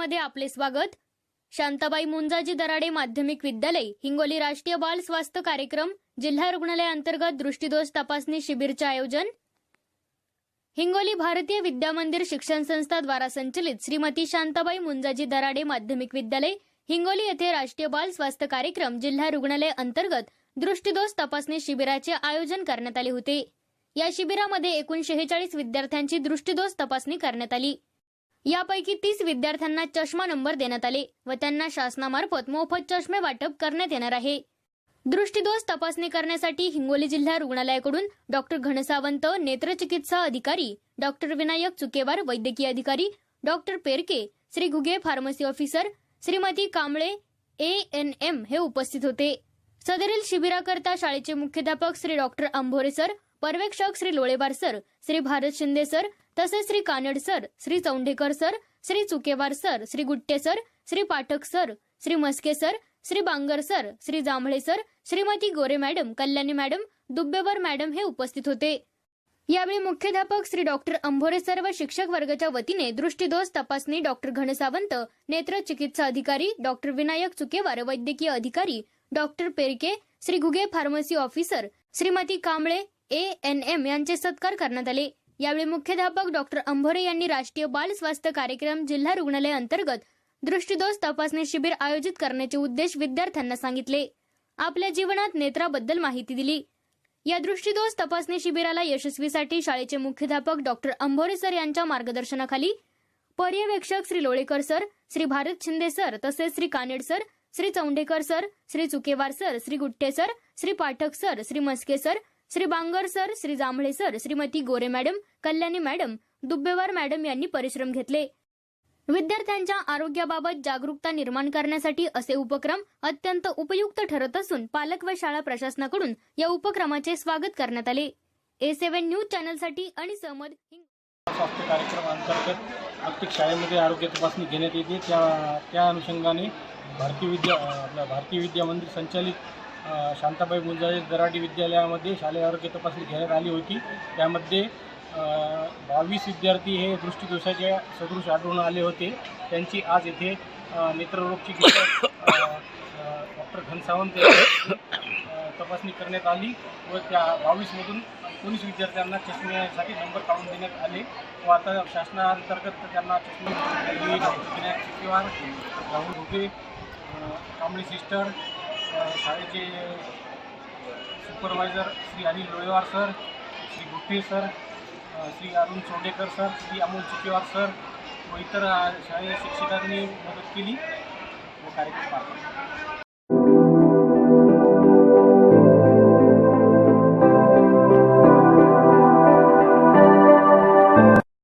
मध्ये आपले स्वागत। शांताबाई मुंजाजी दराडे माध्यमिक विद्यालय हिंगोली राष्ट्रीय बाल स्वास्थ्य कार्यक्रम जिल्हा रुग्णालय अंतर्गत दृष्टिदोष तपासणी शिबिरचे आयोजन। हिंगोली भारतीय विद्या मंदिर शिक्षण संस्था द्वारा संचलित श्रीमती शांताबाई मुंजाजी दराडे माध्यमिक विद्यालय हिंगोली येथे राष्ट्रीय बाल स्वास्थ्य कार्यक्रम जिल्हा रुग्णालय अंतर्गत दृष्टिदोष तपासणी शिबिराचे आयोजन करण्यात आले होते। या शिबिरामध्ये एकूण 46 विद्यार्थ्यांची दृष्टिदोष तपासणी करण्यात आली। यापैकी 30 विद्यार्थ्यांना चष्मा नंबर देण्यात आले व त्यांना शासनामार्फत मोफत चष्मे वाटप करण्यात येणार आहे। दृष्टिदोष तपासणी करण्यासाठी हिंगोली जिल्हा रुग्णालयाकडून डॉक्टर घनसावंत नेत्रचिकित्सा अधिकारी, डॉक्टर विनायक चुकेवार वैद्यकीय अधिकारी, doctor Perke, Shri Ghuge pharmacy officer, Shrimati Kamble ANM हे उपस्थित होते। सदरील शिबिराकरता शाळेचे मुख्याध्यापक श्री डॉक्टर अंभोरे सर, पर्यवेक्षक श्री लोळेवार सर, श्री भारत शिंदे सर, तसेच Shri Kanad sir, Shri Chaundekar sir, Shri Chukewar sir, Shri Gutte sir, Shri Pathak sir, Shri Maske sir, Shri Bangar sir, Shri Jambhale sir, Shrimati Gore madam, Kalyani madam, Dubbewar madam हे उपस्थित होते। यावेळी मुख्याध्यापक श्री डॉक्टर अंभोरे सर व शिक्षक वर्गाच्या वतीने दृष्टिदोष तपासणी डॉक्टर घनसावंत नेत्र चिकित्सा अधिकारी, डॉक्टर विनायक चुकेवार वैद्यकीय अधिकारी, doctor Perke, Shri Ghuge pharmacy officer, Shrimati Kamble ANM यांचे सत्कार करण्यात आले। यावेळी मुख्याध्यापक डॉक्टर अंभोरे यांनी राष्ट्रीय बाल स्वास्थ्य कार्यक्रम जिल्हा रुग्णालय अंतर्गत दृष्टिदोष तपासणी शिबिर आयोजित करण्याचे उद्देश विद्यार्थ्यांना सांगितले। आपल्या जीवनात नेत्राबद्दल माहिती दिली। या दृष्टिदोष तपासणी शिबिराला यशस्वीसाठी शाळेचे मुख्याध्यापक डॉक्टर अंभोरे सर यांच्या मार्गदर्शनाखाली पर्यवेक्षक श्री लोळेकर सर, श्री भारत शिंदे सर, तसेच Shri Kaned sir, Shri Chaundekar sir, Shri Chukewar sir, Shri Gutte sir, Shri Pathak sir, Shri Maske sir, Shri Bangar sir, Shri Jambhale sir, Shrimati Gore madam, Kalyani madam, Dubbewar madam यांनी परिश्रम घेतले। विद्यार्थ्यांच्या आरोग्याबाबत जागरूकता निर्माण करण्यासाठी असे उपक्रम अत्यंत उपयुक्त ठरत असून पालक व शाळा प्रशासनाकडून या उपक्रमाचे स्वागत करण्यात आले। A7 न्यूज चॅनलसाठी आणि सहमद स्वास्थ्य कार्यक्रम अंतर्गत प्रत्येक शाळेमध्ये आरोग्य तपासणी घेण्यात येते। त्या अनुषंगाने भारतीय विद्या मंदिर संचालित शांताबाई मुंजाजी दराडे विद्यालयामध्ये शालेय आरोग्य तपासणी घेण्यात आली होती। त्यामध्ये 22 विद्यार्थी हे दृष्टिदोषाच्या सदृश आढळून आले होते। त्यांची आज येथे नेत्ररोग चिकित्सक डॉक्टर घनसावंत तपासणी करण्यात आली व त्या 22 मधून 19 विद्यार्थ्यांना चष्म्यासाठी नंबर काढून देण्यात आले व आता शासनाअंतर्गत त्यांना चष्मे चुकेवार, राहुल घुगे, कांबळे सिस्टर, शाळेचे supervisor Shri Anil Lolewar sir, Shri Gutte sir, Shri Arun Chaundekar sir, Shri Amol Chukewar sir व इतर शाळेच्या शिक्षकांनी मदत केली व कार्यक्रम पार पडला।